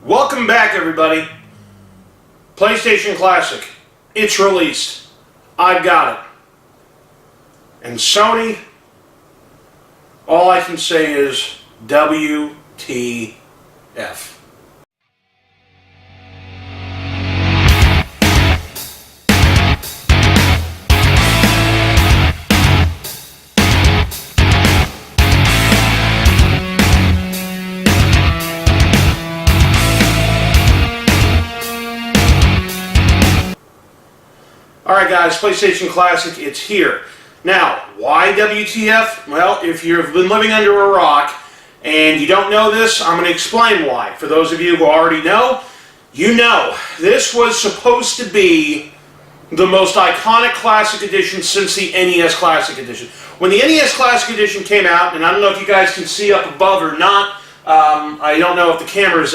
Welcome back, everybody. PlayStation Classic. It's released. I've got it. And Sony, all I can say is WTF. Alright guys, PlayStation Classic, it's here. Now, why WTF? Well, if you've been living under a rock and you don't know this, I'm going to explain why. For those of you who already know, you know. This was supposed to be the most iconic Classic Edition since the NES Classic Edition. When the NES Classic Edition came out, and I don't know if you guys can see up above or not, I don't know if the camera's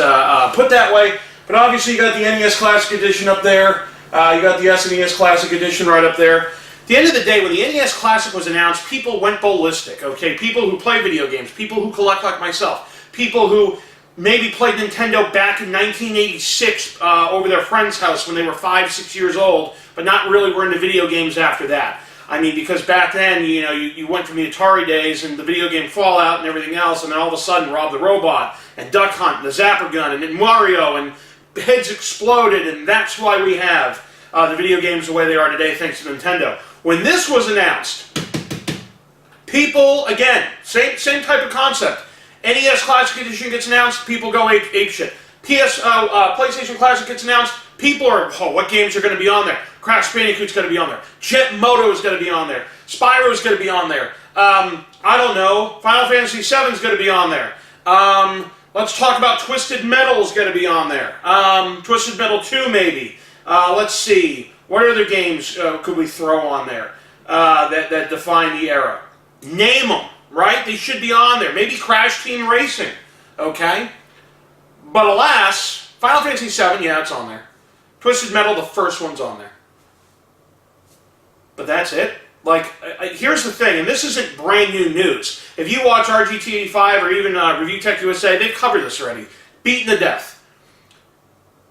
put that way, but obviously you got the NES Classic Edition up there. You got the SNES Classic Edition right up there. At the end of the day, when the NES Classic was announced, people went ballistic, okay? People who play video games, people who collect like myself, people who maybe played Nintendo back in 1986 over their friend's house when they were 5, 6 years old, but not really were into video games after that. I mean, because back then, you know, you went from the Atari days and the video game Fallout and everything else, and then all of a sudden Rob the Robot and Duck Hunt and the Zapper Gun and then Mario and heads exploded, and that's why we have the video games the way they are today, thanks to Nintendo. When this was announced, people, again, same type of concept. NES Classic Edition gets announced, people go apeshit. PlayStation Classic gets announced, people are, oh, what games are going to be on there? Crash Bandicoot's going to be on there. Jet Moto is going to be on there. Spyro's going to be on there. I don't know. Final Fantasy VII is going to be on there. Let's talk about Twisted Metal is going to be on there. Twisted Metal 2, maybe. Let's see. What other games could we throw on there that define the era? Name them, right? They should be on there. Maybe Crash Team Racing, okay? But alas, Final Fantasy VII, yeah, it's on there. Twisted Metal, the first one's on there. But that's it. Like, here's the thing, and this isn't brand new news. If you watch RGT85 or even Review Tech USA, they've covered this already. Beaten to death.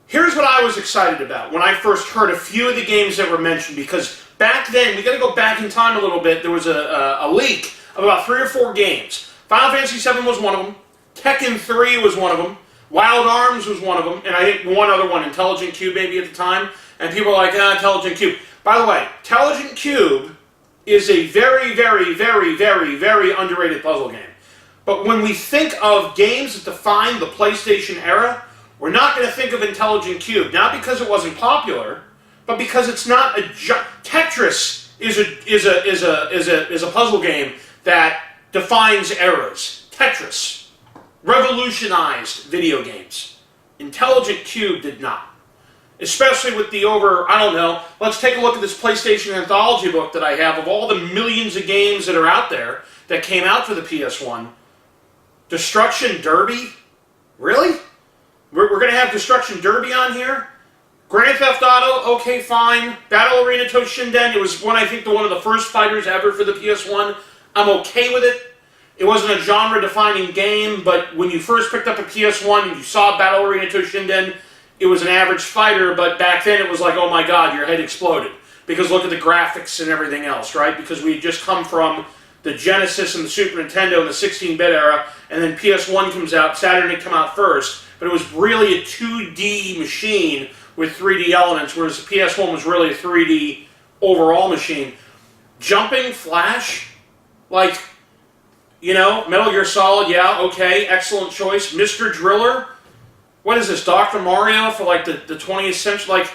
Here's what I was excited about when I first heard a few of the games that were mentioned, because back then, we got to go back in time a little bit, there was a leak of about 3 or 4 games. Final Fantasy VII was one of them. Tekken 3 was one of them. Wild Arms was one of them. And I think one other one, Intelligent Cube maybe at the time. And people were like, Intelligent Cube. By the way, Intelligent Cube is a very, very, very, very, very underrated puzzle game. But when we think of games that define the PlayStation era, we're not going to think of Intelligent Cube. Not because it wasn't popular, but because it's not a... Tetris is a puzzle game that defines eras. Tetris revolutionized video games. Intelligent Cube did not. Especially with the I don't know, let's take a look at this PlayStation Anthology book that I have of all the millions of games that are out there that came out for the PS1. Destruction Derby? Really? We're going to have Destruction Derby on here? Grand Theft Auto? Okay, fine. Battle Arena Toshinden? It was I think one of the first fighters ever for the PS1. I'm okay with it. It wasn't a genre-defining game, but when you first picked up a PS1 and you saw Battle Arena Toshinden, it was an average fighter, but back then it was like, oh my god, your head exploded. Because look at the graphics and everything else, right? Because we had just come from the Genesis and the Super Nintendo and the 16-bit era, and then PS1 comes out, Saturn had come out first, but it was really a 2D machine with 3D elements, whereas the PS1 was really a 3D overall machine. Jumping Flash? Like, you know, Metal Gear Solid, yeah, okay, excellent choice. Mr. Driller? What is this, Dr. Mario for like the 20th century? Like,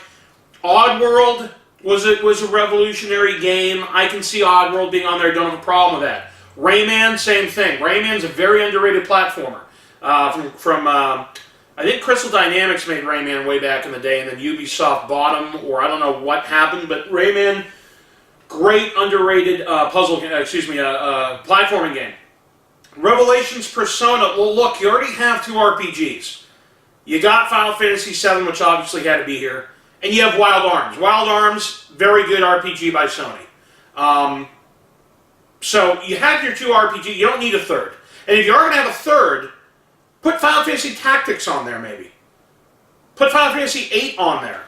Oddworld was a revolutionary game. I can see Oddworld being on there, don't have a problem with that. Rayman, same thing. Rayman's a very underrated platformer. I think Crystal Dynamics made Rayman way back in the day, and then Ubisoft bought them, or I don't know what happened, but Rayman, great underrated platforming game. Revelations Persona, well look, you already have 2 RPGs. You got Final Fantasy VII, which obviously had to be here, and you have Wild Arms. Wild Arms, very good RPG by Sony. So you have your 2 RPG, you don't need a third. And if you are going to have a third, put Final Fantasy Tactics on there maybe. Put Final Fantasy VIII on there.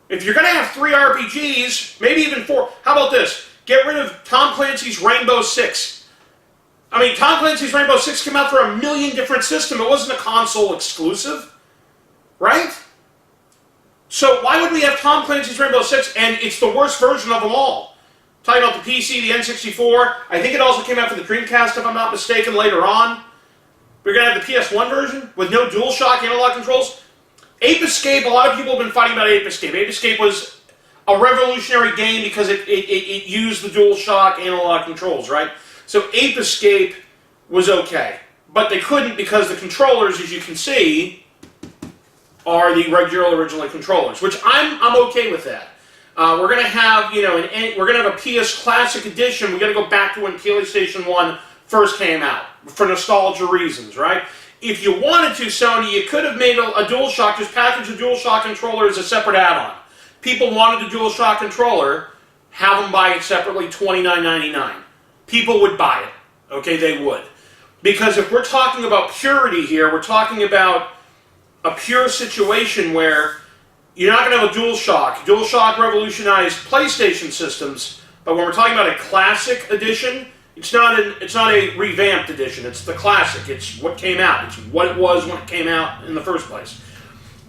If you're going to have 3 RPGs, maybe even 4, how about this? Get rid of Tom Clancy's Rainbow Six. I mean, Tom Clancy's Rainbow Six came out for a million different systems. It wasn't a console exclusive, right? So why would we have Tom Clancy's Rainbow Six, and it's the worst version of them all? Talking about the PC, the N64, I think it also came out for the Dreamcast, if I'm not mistaken, later on. We're going to have the PS1 version with no DualShock analog controls. Ape Escape, a lot of people have been fighting about Ape Escape. Ape Escape was a revolutionary game because it used the DualShock analog controls, right? So Ape Escape was okay. But they couldn't because the controllers, as you can see, are the regular original controllers, which I'm okay with that. We're going to have, we're going to have a PS Classic Edition. We're going to go back to when PlayStation 1 first came out for nostalgia reasons, right? If you wanted to, Sony, you could have made a DualShock, just package a DualShock controller as a separate add-on. People wanted a DualShock controller, have them buy it separately, $29.99. People would buy it. Okay, they would. Because if we're talking about purity here, we're talking about a pure situation where you're not going to have a DualShock. DualShock revolutionized PlayStation systems, but when we're talking about a classic edition, it's not a revamped edition. It's the classic. It's what came out. It's what it was when it came out in the first place.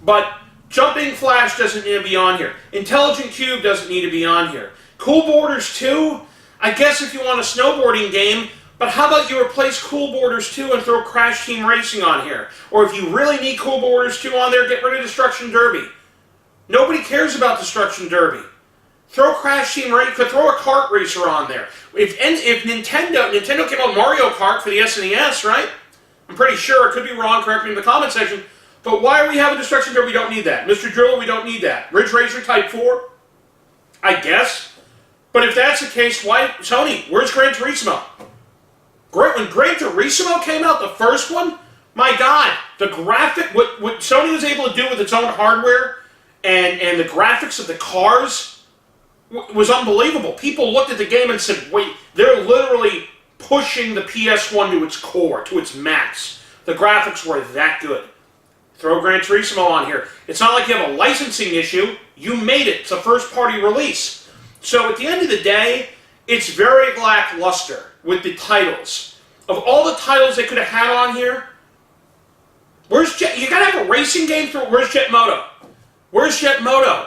But Jumping Flash doesn't need to be on here. Intelligent Cube doesn't need to be on here. Cool Borders 2, I guess if you want a snowboarding game, but how about you replace Cool Borders 2 and throw Crash Team Racing on here? Or if you really need Cool Borders 2 on there, get rid of Destruction Derby. Nobody cares about Destruction Derby. Throw Crash Team Racing, throw a kart racer on there. If Nintendo came out with Mario Kart for the SNES, right? I'm pretty sure, I could be wrong, correct me in the comment section, but why are we having Destruction Derby? We don't need that. Mr. Driller, we don't need that. Ridge Racer Type 4? I guess. But if that's the case, why, Sony, where's Gran Turismo? When Gran Turismo came out, the first one, my God, the graphic, what Sony was able to do with its own hardware and the graphics of the cars was unbelievable. People looked at the game and said, wait, they're literally pushing the PS1 to its core, to its max. The graphics were that good. Throw Gran Turismo on here. It's not like you have a licensing issue. You made it. It's a first-party release. So at the end of the day, it's very lackluster with the titles. Of all the titles they could have had on here, where's Jet? You gotta have a racing game through. Where's Jet Moto? Where's Jet Moto?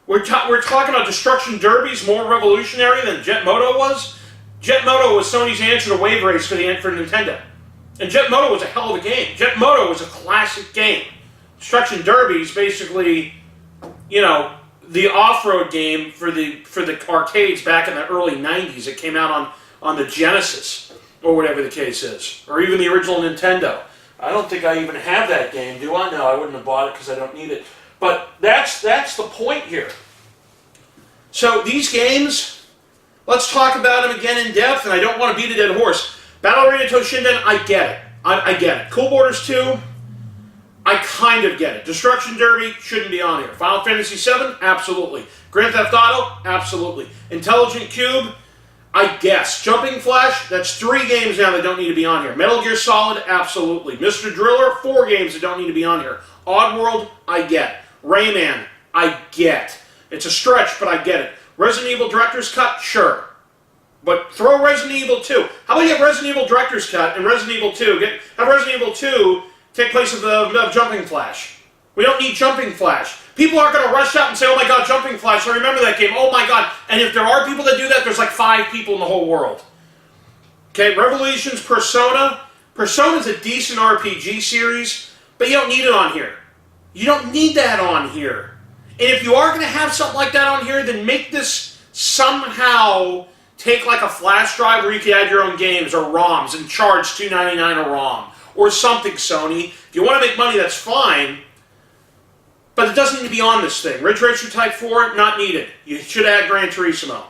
We're talking about Destruction Derby's more revolutionary than Jet Moto was. Jet Moto was Sony's answer to Wave Race for Nintendo. And Jet Moto was a hell of a game. Jet Moto was a classic game. Destruction Derby is basically, the off-road game for the arcades back in the early 90s. It came out on the Genesis, or whatever the case is. Or even the original Nintendo. I don't think I even have that game, do I? No, I wouldn't have bought it because I don't need it. But that's the point here. So these games, let's talk about them again in depth, and I don't want to beat a dead horse. Battle Arena Toshinden, I get it. I get it. Cool Borders 2, I kind of get it. Destruction Derby shouldn't be on here. Final Fantasy VII, absolutely. Grand Theft Auto, absolutely. Intelligent Cube, I guess. Jumping Flash, that's 3 games now that don't need to be on here. Metal Gear Solid, absolutely. Mr. Driller, 4 games that don't need to be on here. Oddworld, I get. Rayman, I get. It's a stretch, but I get it. Resident Evil Director's Cut, sure. But throw Resident Evil 2. How about you have Resident Evil Director's Cut and Resident Evil 2? Have Resident Evil 2 take place of the Jumping Flash. We don't need Jumping Flash. People aren't going to rush out and say, oh my God, Jumping Flash, I remember that game. Oh my God. And if there are people that do that, there's like 5 people in the whole world. Okay, Revolutions Persona. Persona's a decent RPG series, but you don't need it on here. You don't need that on here. And if you are going to have something like that on here, then make this somehow take like a flash drive where you can add your own games or ROMs and charge $2.99 a ROM. Or something, Sony. If you want to make money, that's fine. But it doesn't need to be on this thing. Ridge Racer Type 4, not needed. You should add Gran Turismo.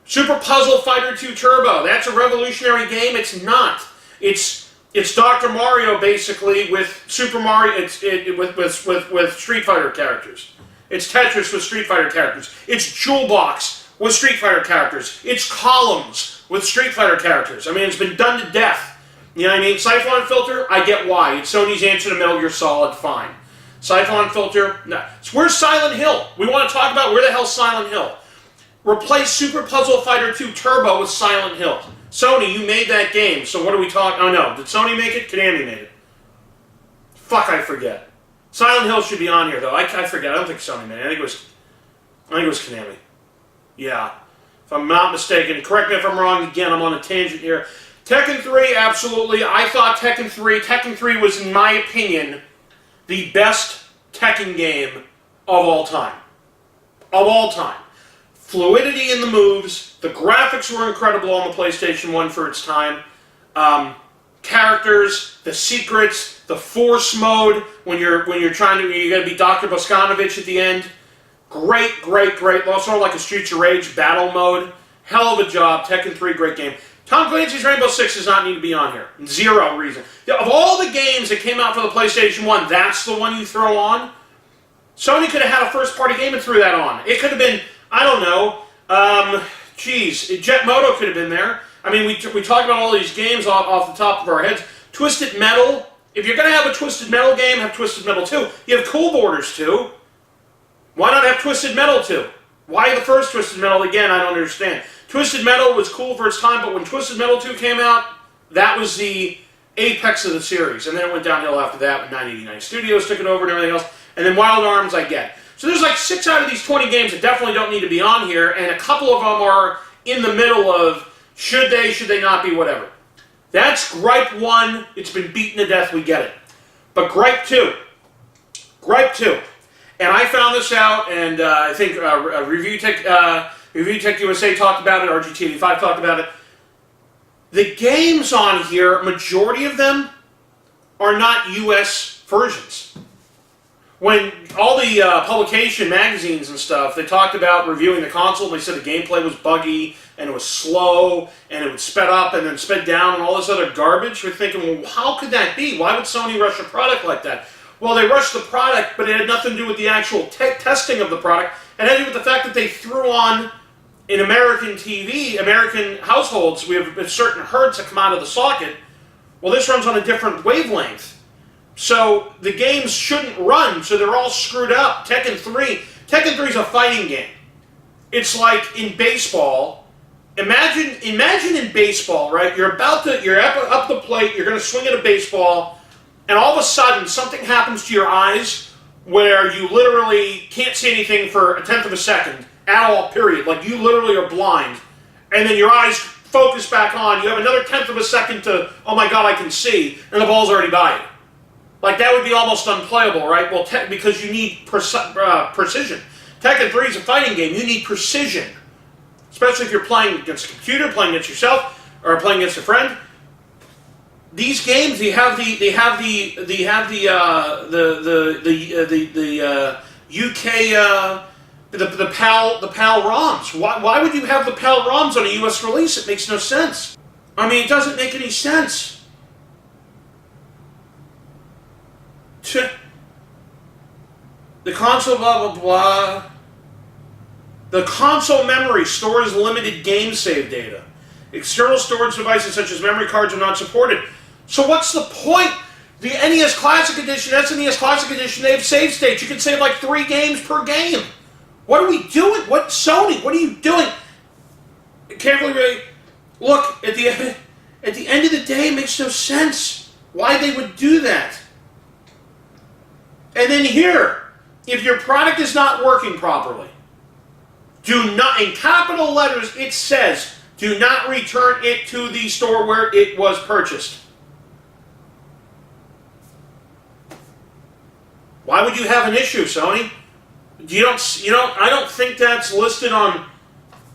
Super Puzzle Fighter 2 Turbo. That's a revolutionary game. It's not. It's Dr. Mario, basically, with Super Mario, with Street Fighter characters. It's Tetris with Street Fighter characters. It's Jewel Box with Street Fighter characters. It's Columns with Street Fighter characters. I mean, it's been done to death. You know what I mean? Siphon Filter, I get why. It's Sony's answer to Metal Gear Solid, fine. Siphon filter? No. So where's Silent Hill? We want to talk about where the hell's Silent Hill. Replace Super Puzzle Fighter 2 Turbo with Silent Hill. Sony, you made that game, so what are we talking? Oh no, did Sony make it? Konami made it. Fuck, I forget. Silent Hill should be on here though. I forget. I don't think Sony made it. I think it was Konami. Yeah. If I'm not mistaken, correct me if I'm wrong, again, I'm on a tangent here. Tekken 3, absolutely. I thought Tekken 3 was, in my opinion, the best Tekken game of all time. Of all time. Fluidity in the moves, the graphics were incredible on the PlayStation 1 for its time. Characters, the secrets, the force mode when you're trying to, you gotta be Dr. Boskanovich at the end. Great, great, great. Sort of like a Streets of Rage battle mode. Hell of a job. Tekken 3, great game. Tom Clancy's Rainbow Six does not need to be on here. Zero reason. Of all the games that came out for the PlayStation 1, that's the one you throw on? Sony could have had a first-party game and threw that on. It could have been, I don't know, Jet Moto could have been there. I mean, we talked about all these games off the top of our heads. Twisted Metal. If you're going to have a Twisted Metal game, have Twisted Metal 2. You have Cool Borders 2. Why not have Twisted Metal 2? Why the first Twisted Metal? Again, I don't understand. Twisted Metal was cool for its time, but when Twisted Metal 2 came out, that was the apex of the series. And then it went downhill after that when 989 Studios took it over and everything else. And then Wild Arms, I get. So there's like 6 out of these 20 games that definitely don't need to be on here, and a couple of them are in the middle of should they not be, whatever. That's gripe 1. It's been beaten to death, we get it. But gripe 2. Gripe 2. And I found this out, and I think Review Tech USA talked about it, RGTV5 talked about it. The games on here, majority of them, are not US versions. When all the publication magazines and stuff, they talked about reviewing the console, and they said the gameplay was buggy, and it was slow, and it would sped up and then sped down, and all this other garbage. We're thinking, well, how could that be? Why would Sony rush a product like that? Well, they rushed the product, but it had nothing to do with the actual testing of the product. It had to do with the fact that they threw on, in American TV, American households, we have certain hertz that come out of the socket. Well, this runs on a different wavelength. So the games shouldn't run, so they're all screwed up. Tekken 3 is a fighting game. It's like in baseball. Imagine in baseball, right? You're up the plate, you're going to swing at a baseball, and all of a sudden, something happens to your eyes where you literally can't see anything for a tenth of a second at all, period. Like, you literally are blind. And then your eyes focus back on. You have another tenth of a second to, oh my God, I can see. And the ball's already by you. Like, that would be almost unplayable, right? Well, because you need precision. Tekken 3 is a fighting game. You need precision. Especially if you're playing against a computer, playing against yourself, or playing against a friend. These games, they have the UK the PAL ROMs. Why would you have the PAL ROMs on a US release? It makes no sense. I mean, it doesn't make any sense. The console blah blah blah. The console memory stores limited game save data. External storage devices such as memory cards are not supported. So what's the point? The NES Classic Edition, SNES Classic Edition, they have save states. You can save like 3 games per game. What are we doing? What, Sony, what are you doing? Can't really look, at the end of the day, it makes no sense why they would do that. And then here, if your product is not working properly, do not, in capital letters, it says, do not return it to the store where it was purchased. Why would you have an issue, Sony? I don't think that's listed on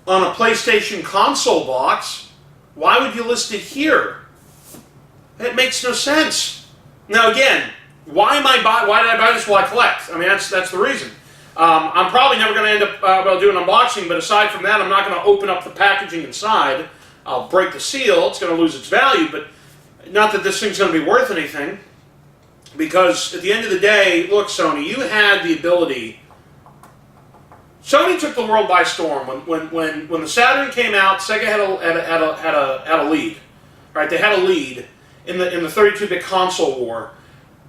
a PlayStation console box. Why would you list it here? It makes no sense. Now again, why did I buy this? Well, I collect. I mean, that's the reason. I'm probably never going to end up doing an unboxing, but aside from that, I'm not going to open up the packaging inside. I'll break the seal. It's going to lose its value, but not that this thing's going to be worth anything. Because at the end of the day, look, Sony, you had the ability. Sony took the world by storm when the Saturn came out. Sega had a lead, right? They had a lead in the 32-bit console war,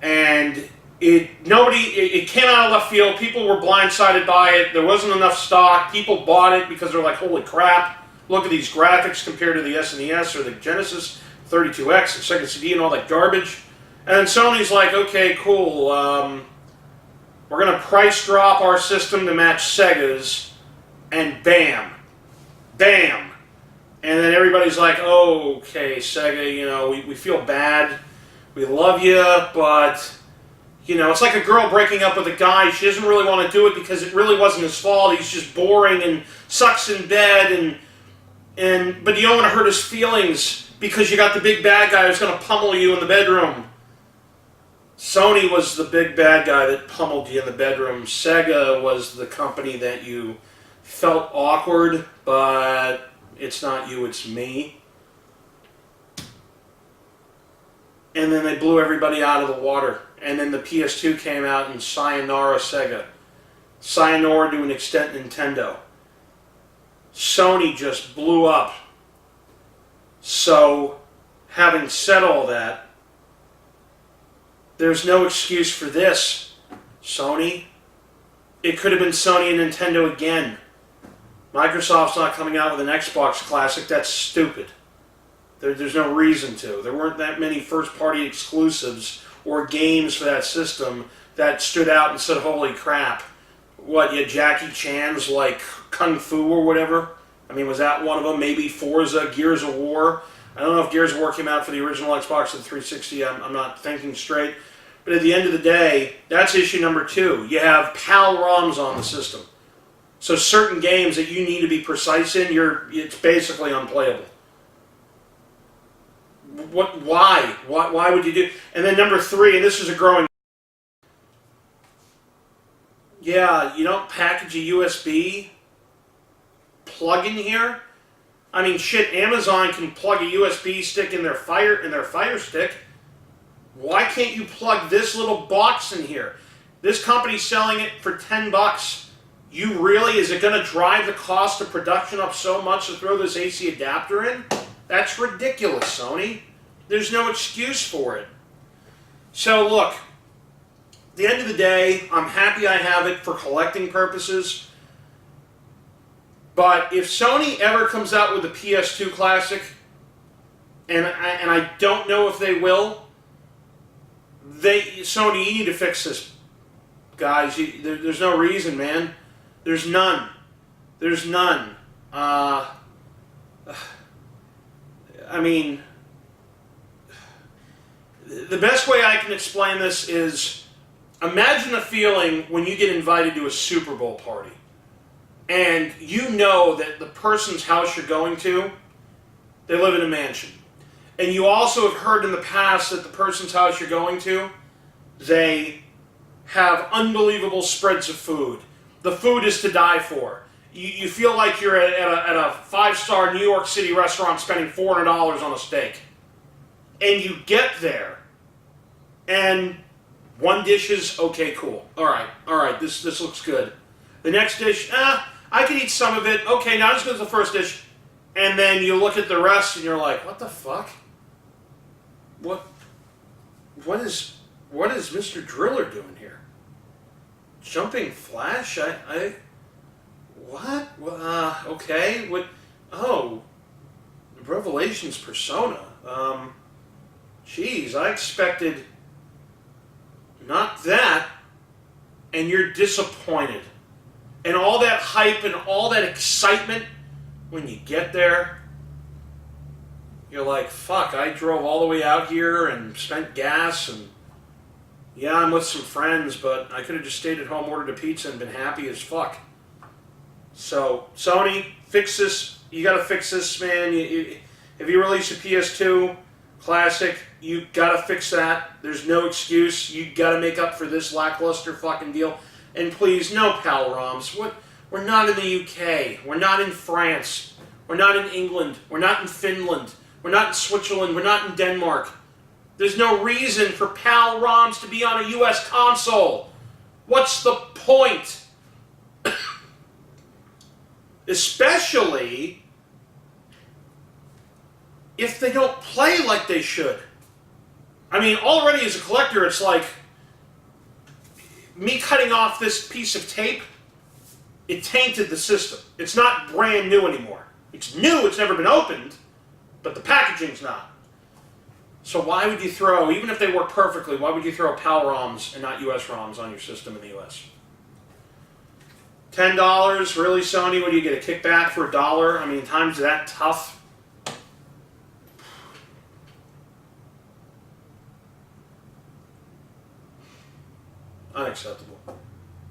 and It came out of left field. People were blindsided by it. There wasn't enough stock. People bought it because they're like, holy crap, look at these graphics compared to the SNES or the Genesis 32X and Sega CD and all that garbage. And then Sony's like, okay, cool, we're going to price drop our system to match Sega's, and bam, bam. And then everybody's like, oh, okay, Sega, you know, we feel bad. We love you, but, you know, it's like a girl breaking up with a guy. She doesn't really want to do it because it really wasn't his fault. He's just boring and sucks in bed, but you don't want to hurt his feelings because you got the big bad guy who's going to pummel you in the bedroom. Sony was the big bad guy that pummeled you in the bedroom. Sega was the company that you felt awkward, but it's not you, it's me. And then they blew everybody out of the water. And then the PS2 came out and sayonara Sega. Sayonara to an extent Nintendo. Sony just blew up. So, having said all that, there's no excuse for this, Sony. It could have been Sony and Nintendo again. Microsoft's not coming out with an Xbox Classic. That's stupid. There's no reason to. There weren't that many first-party exclusives or games for that system that stood out and said, holy crap. What, you had Jackie Chan's like Kung Fu or whatever? I mean, was that one of them? Maybe Forza, Gears of War. I don't know if Gears of War came out for the original Xbox or the 360. I'm not thinking straight. But at the end of the day, that's issue number 2. You have PAL ROMs on the system. So certain games that you need to be precise in, it's basically unplayable. Why? Why would you do? And then number 3, and this is a growing. Yeah, you don't package a USB plug in here. I mean, shit. Amazon can plug a USB stick in their Fire Stick. Why can't you plug this little box in here? This company's selling it for $10. You really? Is it going to drive the cost of production up so much to throw this AC adapter in? That's ridiculous, Sony. There's no excuse for it. So look, at the end of the day, I'm happy I have it for collecting purposes. But if Sony ever comes out with a PS2 Classic, and I don't know if they will, Sony, you need to fix this, guys. There's no reason, man. There's none. There's none. I mean, the best way I can explain this is, imagine a feeling when you get invited to a Super Bowl party, and you know that the person's house you're going to, they live in a mansion. And you also have heard in the past that the person's house you're going to, they have unbelievable spreads of food. The food is to die for. You feel like you're at a 5-star New York City restaurant spending $400 on a steak. And you get there, and one dish is, okay, cool. All right, this looks good. The next dish, I can eat some of it. Okay, not as good as the first dish. And then you look at the rest, and you're like, what the fuck? What is Mr. Driller doing here? Jumping Flash? What? Well, okay. What? Oh, Revelations Persona. Geez, I expected not that, and you're disappointed. And all that hype and all that excitement, when you get there, you're like, fuck, I drove all the way out here and spent gas, and yeah, I'm with some friends, but I could have just stayed at home, ordered a pizza, and been happy as fuck. So, Sony, fix this. You gotta fix this, man. If you release a PS2 Classic, you gotta fix that. There's no excuse. You gotta make up for this lackluster fucking deal. And please, no PAL ROMs. We're not in the UK. We're not in France. We're not in England. We're not in Finland. We're not in Switzerland. We're not in Denmark. There's no reason for PAL ROMs to be on a US console. What's the point? Especially if they don't play like they should. I mean, already as a collector, it's like, me cutting off this piece of tape, it tainted the system. It's not brand new anymore. It's new, it's never been opened, but the packaging's not. So why would you throw, even if they work perfectly, why would you throw PAL ROMs and not US ROMs on your system in the US? $10, really, Sony? What do you get, a kickback for $1? I mean, times that tough? Unacceptable.